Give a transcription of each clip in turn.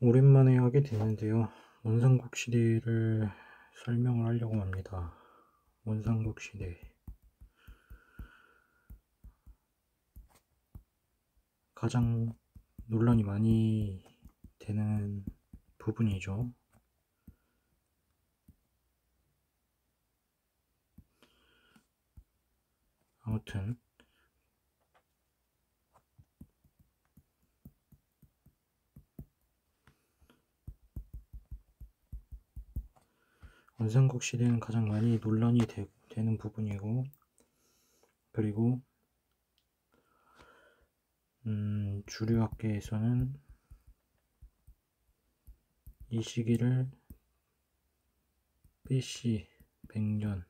오랜만에 하게 됐는데요. 원삼국 시대를 설명을 하려고 합니다. 원삼국 시대. 가장 논란이 많이 되는 부분이죠. 아무튼 원삼국 시대는 가장 많이 논란이 되는 부분이고, 그리고 주류학계에서는 이 시기를 BC 100년에서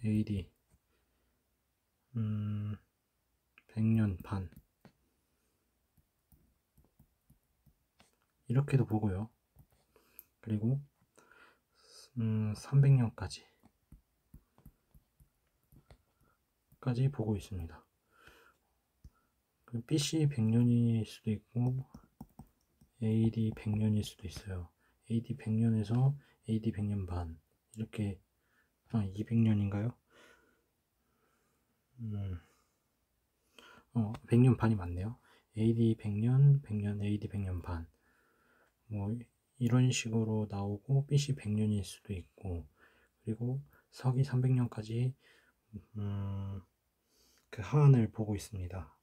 AD 100년 반 이렇게도 보고요. 그리고 300년까지 보고 있습니다. BC 100년일 수도 있고 AD 100년일 수도 있어요. AD 100년에서 AD 100년 반 이렇게 200년인가요? 100년 반이 맞네요. AD 100년, 100년, AD 100년 반 뭐 이런 식으로 나오고 BC 100년일 수도 있고, 그리고 서기 300년까지 그 하한을 보고 있습니다.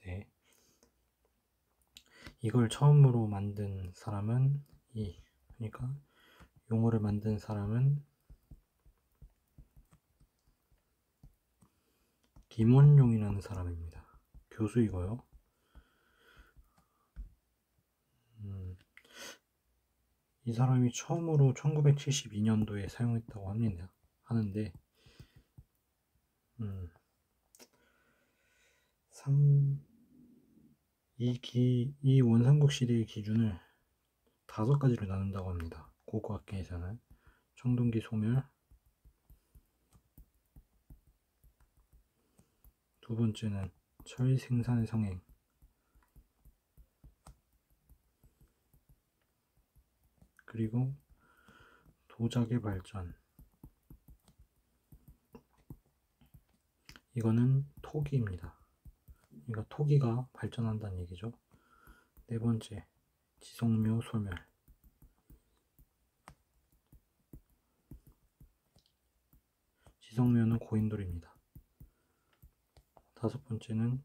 네. 이걸 처음으로 만든 사람은 그러니까 용어를 만든 사람은 김원용이라는 사람입니다. 교수이고요. 이 사람이 처음으로 1972년도에 사용했다고 하는데 이 원삼국 시대의 기준을 5가지로 나눈다고 합니다. 고고학계에서는 청동기 소멸, 두 번째는 철 생산의 성행, 그리고 도자기 발전, 이거는 토기입니다. 그러니까 토기가 발전한다는 얘기죠. 네 번째, 지성묘 소멸. 지성묘는 고인돌입니다. 다섯 번째는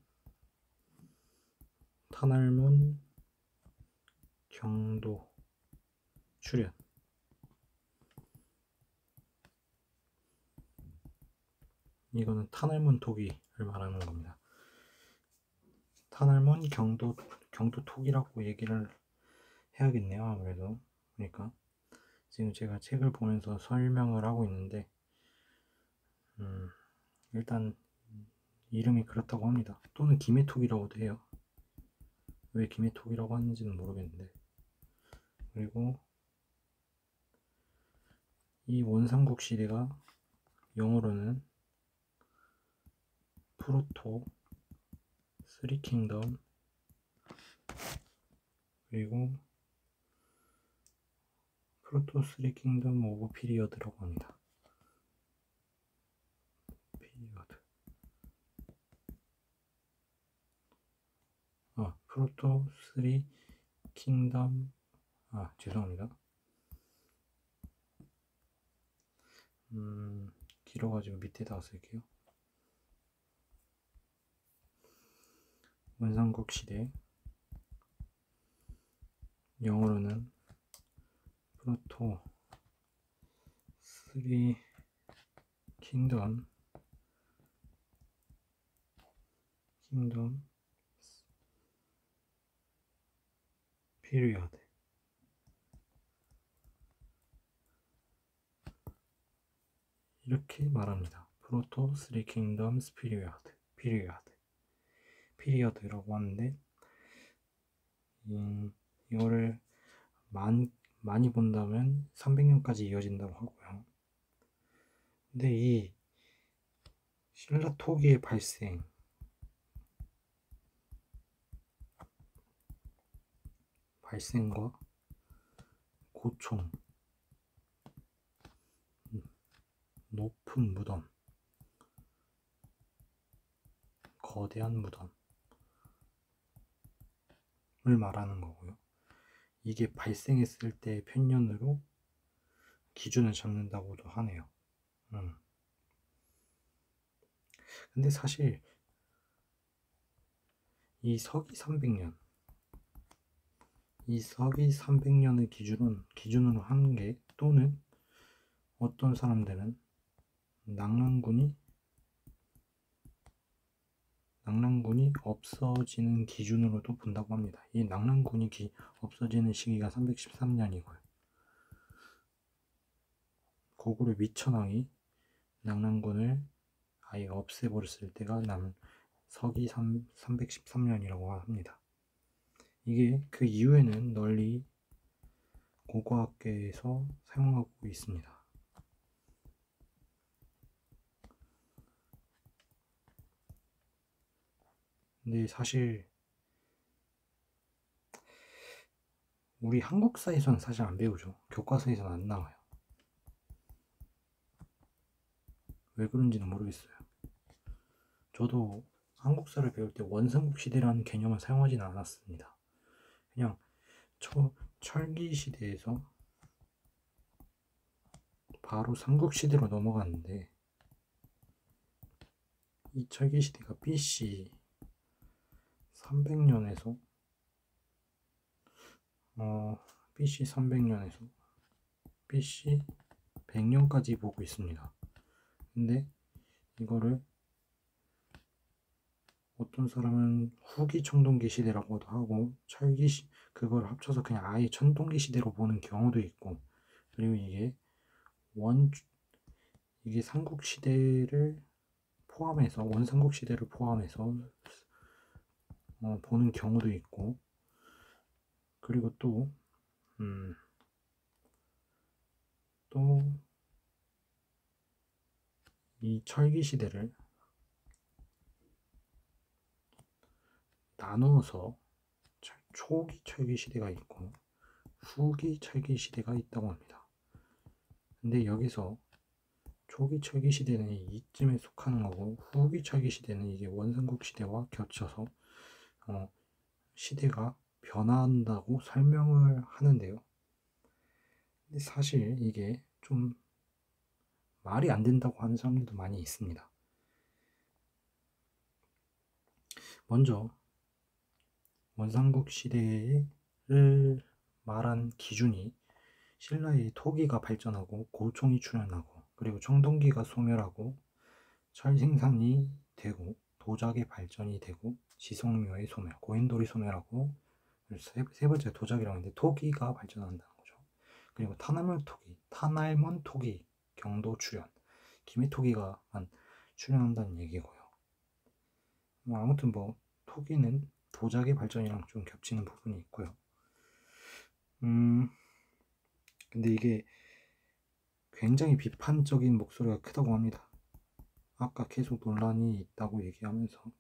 탄알문 경도 출현. 이거는 탄알문 토기를 말하는 겁니다. 탄알문 경도 토기라고 얘기를 해야겠네요. 아무래도. 그러니까 지금 제가 책을 보면서 설명을 하고 있는데 일단 이름이 그렇다고 합니다. 또는 김해톡이라고도 해요. 왜 김해톡이라고 하는지는 모르겠는데. 그리고 이 원삼국 시대가 영어로는 프로토, 쓰리 킹덤, 그리고 프로토 쓰리 킹덤 오브 피리어드라고 합니다. 피리어드. 프로토 쓰리 킹덤. 죄송합니다. 길어가지고 밑에다가 쓸게요. 원삼국 시대 영어로는 프로토 쓰리 킹덤 피리어드 이렇게 말합니다. 프로토 쓰리 킹덤스 피리어드라고 하는데, 이거를 많이 본다면 300년까지 이어진다고 하고요. 근데 이 신라 토기의 발생, 발생과 고총, 높은 무덤, 거대한 무덤을 말하는 거고요. 이게 발생했을 때 편년으로 기준을 잡는다고도 하네요. 근데 사실 이 서기 300년, 이 서기 300년을 기준으로 하는 게, 또는 어떤 사람들은 낙랑군이 없어지는 기준으로도 본다고 합니다. 이 낙랑군이 없어지는 시기가 313년이고요. 고구려 미천왕이 낙랑군을 아예 없애버렸을 때가 서기 313년이라고 합니다. 이게 그 이후에는 널리 고고학계에서 사용하고 있습니다. 근데 사실 우리 한국사에서는 사실 안 배우죠. 교과서에서는 안 나와요. 왜 그런지는 모르겠어요. 저도 한국사를 배울 때 원삼국 시대라는 개념을 사용하지는 않았습니다. 그냥 철기 시대에서 바로 삼국 시대로 넘어갔는데, 이 철기 시대가 BC 300년에서 BC 300년에서 BC 100년까지 보고 있습니다. 근데 이거를 어떤 사람은 후기 청동기 시대라고도 하고, 그걸 합쳐서 그냥 아예 천동기 시대로 보는 경우도 있고, 그리고 이게 삼국 시대를 포함해서, 원삼국 시대를 포함해서 보는 경우도 있고, 그리고 또 이 철기 시대를 나누어서 초기 철기 시대가 있고 후기 철기 시대가 있다고 합니다. 근데 여기서 초기 철기 시대는 이쯤에 속하는 거고, 후기 철기 시대는 이게 원삼국 시대와 겹쳐서 시대가 변화한다고 설명을 하는데요. 근데 사실 이게 좀 말이 안 된다고 하는 사람들도 많이 있습니다. 먼저 원삼국 시대를 말한 기준이 신라의 토기가 발전하고 고총이 출현하고, 그리고 청동기가 소멸하고 철 생산이 되고 도자기 발전이 되고 지성묘의 소멸, 고인돌이 소멸하고, 세 번째 도자기라고 하는데 토기가 발전한다는 거죠. 그리고 탄알몬 토기 경도 출현, 김해 토기가 출현한다는 얘기고요. 아무튼 토기는 도자기 발전이랑 좀 겹치는 부분이 있고요. 근데 이게 굉장히 비판적인 목소리가 크다고 합니다. 아까 계속 논란이 있다고 얘기하면서,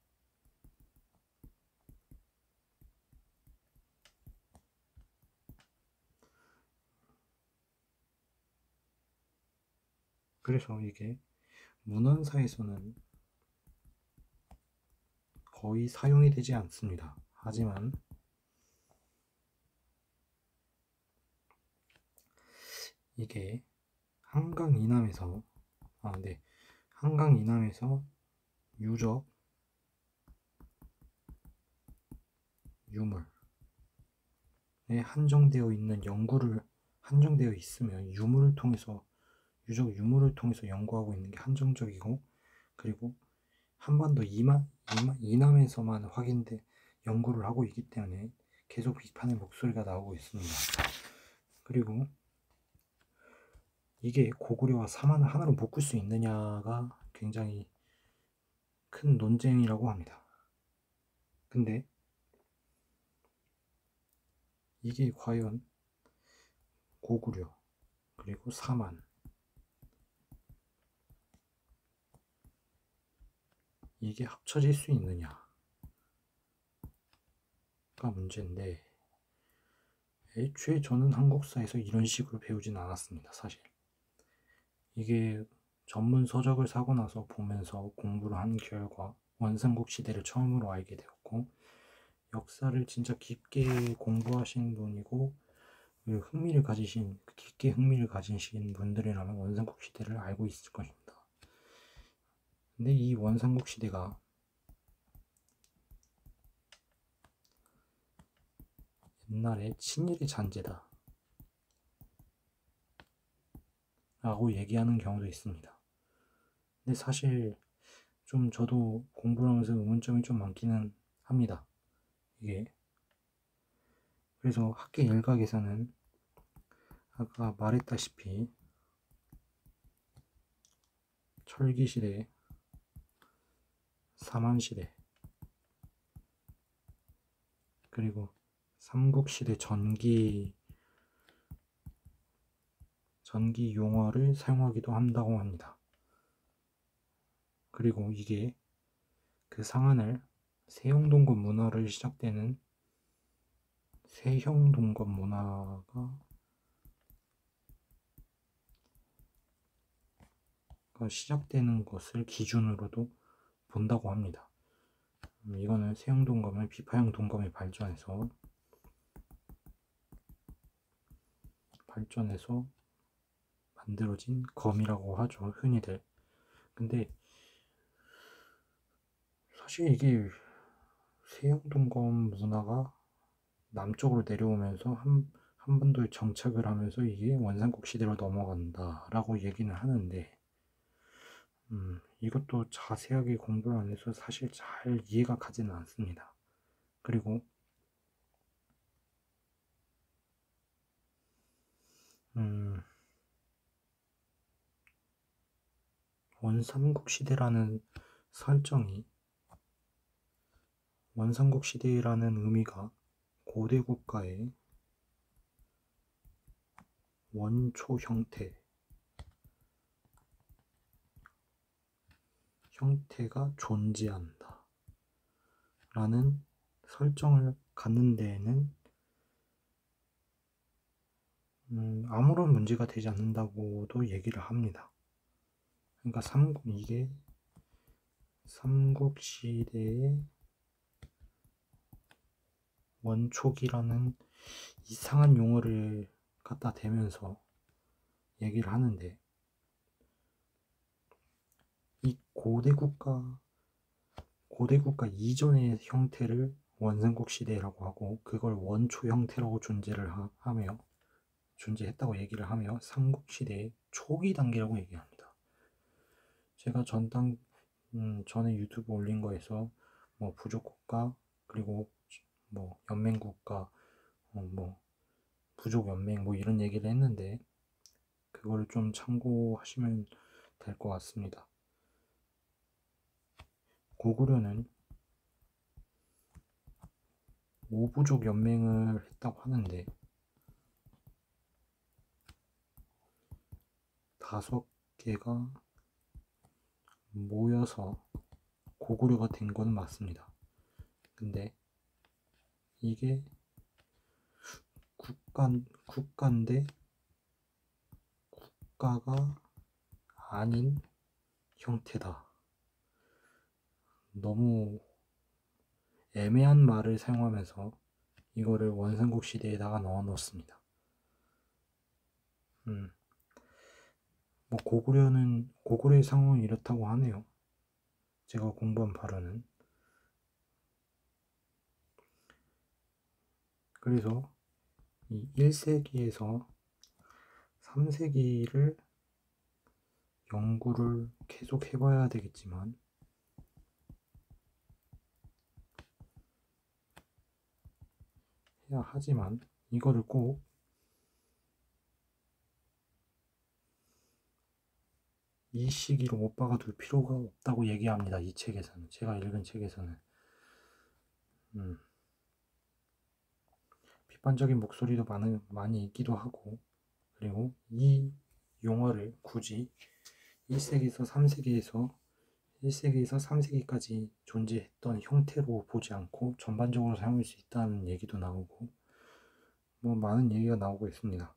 그래서 이게 문헌사에서는 거의 사용이 되지 않습니다. 하지만 이게 한강 이남에서 유적 유물에 한정되어 있으면 유적 유물을 통해서 연구하고 있는 게 한정적이고, 그리고 한반도 이남에서만 연구를 하고 있기 때문에 계속 비판의 목소리가 나오고 있습니다. 그리고 이게 고구려와 사만을 하나로 묶을 수 있느냐가 굉장히 큰 논쟁이라고 합니다. 근데 이게 과연 고구려 그리고 사만, 이게 합쳐질 수 있느냐가 문제인데, 애초에 저는 한국사에서 이런 식으로 배우진 않았습니다, 사실. 이게 전문 서적을 사고 나서 보면서 공부를 한 결과 원삼국 시대를 처음으로 알게 되었고, 역사를 진짜 깊게 공부하신 분이고 깊게 흥미를 가지신 분들이라면 원삼국 시대를 알고 있을 것입니다. 근데 이 원삼국 시대가 옛날에 친일의 잔재다 라고 얘기하는 경우도 있습니다. 근데 사실 좀 저도 공부를 하면서 의문점이 좀 많기는 합니다. 이게 그래서 학계 일각에서는 아까 말했다시피 철기시대, 삼한시대, 그리고 삼국시대 전기 용어를 사용하기도 한다고 합니다. 그리고 이게 그 상한을 세형동건 문화를 시작되는 세형동건 문화가 시작되는 것을 기준으로도 본다고 합니다. 이거는 세형동검을 비파형 동검에 발전해서 만들어진 검이라고 하죠, 흔히들. 근데 사실 이게 세형동검 문화가 남쪽으로 내려오면서 한반도에 정착을 하면서 이게 원삼국 시대로 넘어간다라고 얘기는 하는데, 이것도 자세하게 공부를 안 해서 사실 잘 이해가 가지는 않습니다. 그리고 원삼국 시대라는 설정이, 원삼국 시대라는 의미가 고대 국가의 원초 형태가 존재한다 라는 설정을 갖는 데에는 아무런 문제가 되지 않는다고도 얘기를 합니다. 그러니까 이게 삼국시대의 원초기라는 이상한 용어를 갖다 대면서 얘기를 하는데, 이 고대 국가 이전의 형태를 원삼국 시대라고 하고, 그걸 원초 형태라고 존재했다고 얘기를 하며 삼국시대의 초기 단계라고 얘기합니다. 제가 전에 유튜브 올린 거에서 뭐 부족국가, 그리고 뭐 연맹국가, 뭐 부족연맹 뭐 이런 얘기를 했는데, 그거를 좀 참고하시면 될 것 같습니다. 고구려는 5부족 연맹을 했다고 하는데 5개가 모여서 고구려가 된 건 맞습니다. 근데 이게 국가인데 국가가 아닌 형태다. 너무 애매한 말을 사용하면서 이거를 원삼국 시대에다가 넣어 놓습니다. 뭐 고구려의 상황은 이렇다고 하네요. 제가 공부한 바로는. 그래서 이 1세기에서 3세기를 연구를 계속 해봐야 되겠지만, 해야 하지만 이거를 꼭 이 시기로 못 박아둘 필요가 없다고 얘기합니다. 이 책에서는, 제가 읽은 책에서는. 비판적인 목소리도 많이 있기도 하고, 그리고 이 용어를 굳이 1세기에서 3세기까지 존재했던 형태로 보지 않고 전반적으로 사용할 수 있다는 얘기도 나오고, 뭐 많은 얘기가 나오고 있습니다.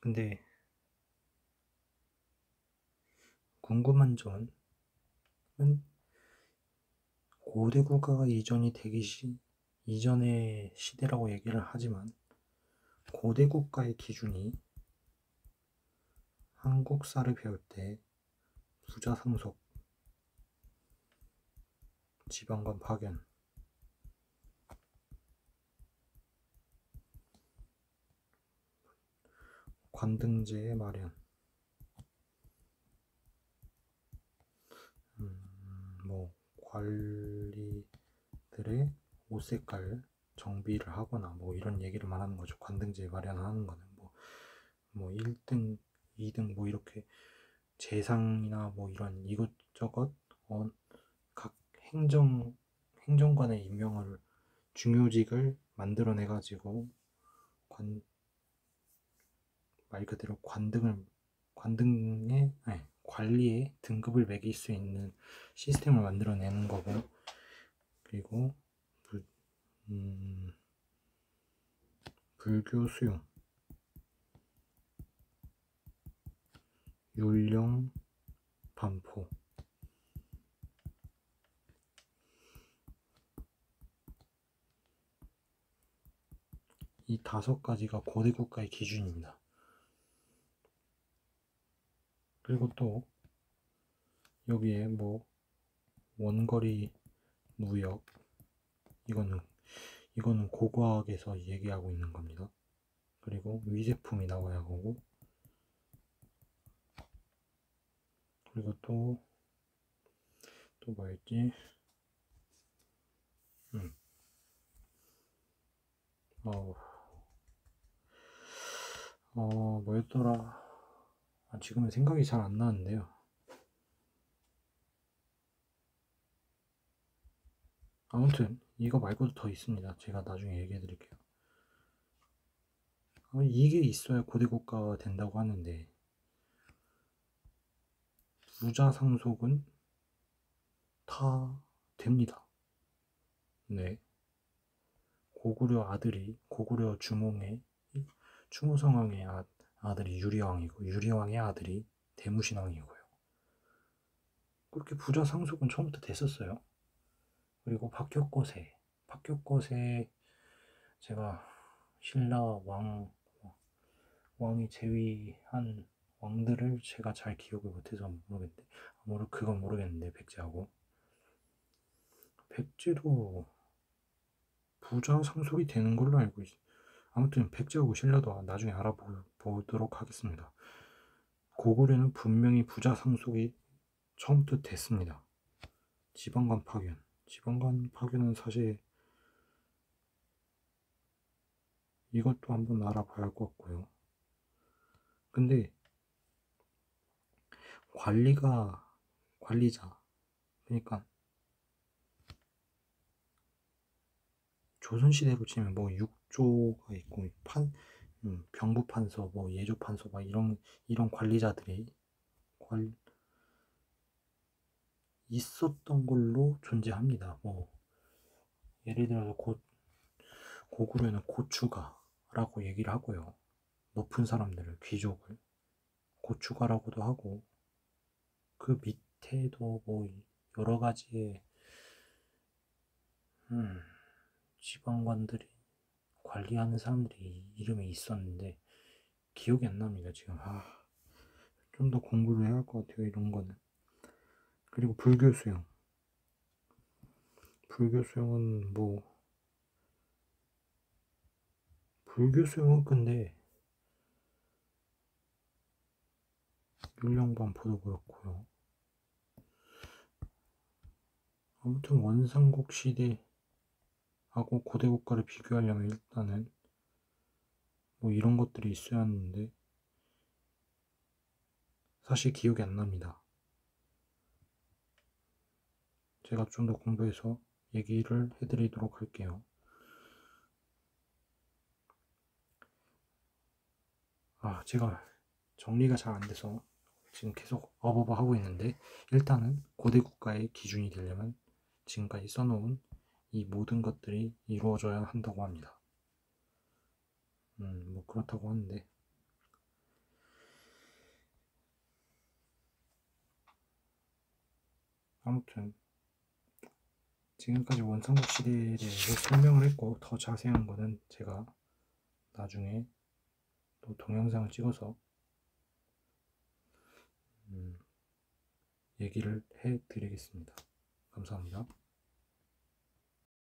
근데 궁금한 점은 고대 국가가 이전의 시대라고 얘기를 하지만 고대 국가의 기준이 한국사를 배울 때 부자 상속, 지방관 파견, 관등제의 마련, 뭐 관리들의 옷 색깔 정비를 하거나 뭐 이런 얘기를 말하는 거죠. 관등제 마련하는 거는 뭐 1등, 2등 뭐 이렇게 재상이나 뭐 이런 이것저것 각 행정관의 임명을 중요직을 만들어내 가지고 말 그대로 관리에 등급을 매길 수 있는 시스템을 만들어내는 거고, 그리고 불교 수용, 율령, 반포, 이 5가지가 고대 국가의 기준입니다. 그리고 또 여기에 뭐 원거리 무역, 이거는 고고학에서 얘기하고 있는 겁니다. 그리고 위제품이 나와야 하고, 그리고 또 뭐였지? 뭐였더라? 지금은 생각이 잘 안 나는데요. 아무튼 이거 말고도 더 있습니다. 제가 나중에 얘기해 드릴게요. 이게 있어야 고대 국가가 된다고 하는데, 부자 상속은 다 됩니다. 네. 고구려 추모성왕의 아들이 유리왕이고, 유리왕의 아들이 대무신왕이고요. 그렇게 부자 상속은 처음부터 됐었어요. 그리고 박격거세 제가 신라 왕이 제위한 왕들을 제가 잘 기억을 못해서 그건 모르겠는데, 백제도 부자 상속이 되는 걸로 알고 있어요. 아무튼 백제하고 신라도 나중에 알아보도록 하겠습니다. 고구려는 분명히 부자 상속이 처음부터 됐습니다. 지방관 파견은 사실 이것도 한번 알아봐야 할 것 같고요. 근데 관리자, 그러니까 조선시대로 치면 뭐 육조가 있고 병부판서, 뭐 예조판서, 막 이런 관리자들이 있었던 걸로 존재합니다. 뭐 예를 들어서 고구려는 고추가라고 얘기를 하고요. 높은 사람들을, 귀족을 고추가라고도 하고, 그 밑에도 뭐 여러 가지의 지방관들이 관리하는 사람들이 이름이 있었는데 기억이 안 납니다 지금. 좀 더 공부를 해야 할 것 같아요, 이런 거는. 그리고 불교 수용. 불교 수용은 근데 율령반포도 그렇고요. 아무튼 원삼국 시대하고 고대 국가를 비교하려면 일단은 뭐 이런 것들이 있어야 하는데 사실 기억이 안 납니다. 제가 좀 더 공부해서 얘기를 해드리도록 할게요. 제가 정리가 잘 안 돼서 지금 계속 하고 있는데, 일단은 고대 국가의 기준이 되려면 지금까지 써놓은 이 모든 것들이 이루어져야 한다고 합니다. 뭐 그렇다고 하는데, 아무튼 지금까지 원삼국 시대에 대해서 설명을 했고, 더 자세한 거는 제가 나중에 또 동영상을 찍어서 얘기를 해 드리겠습니다. 감사합니다.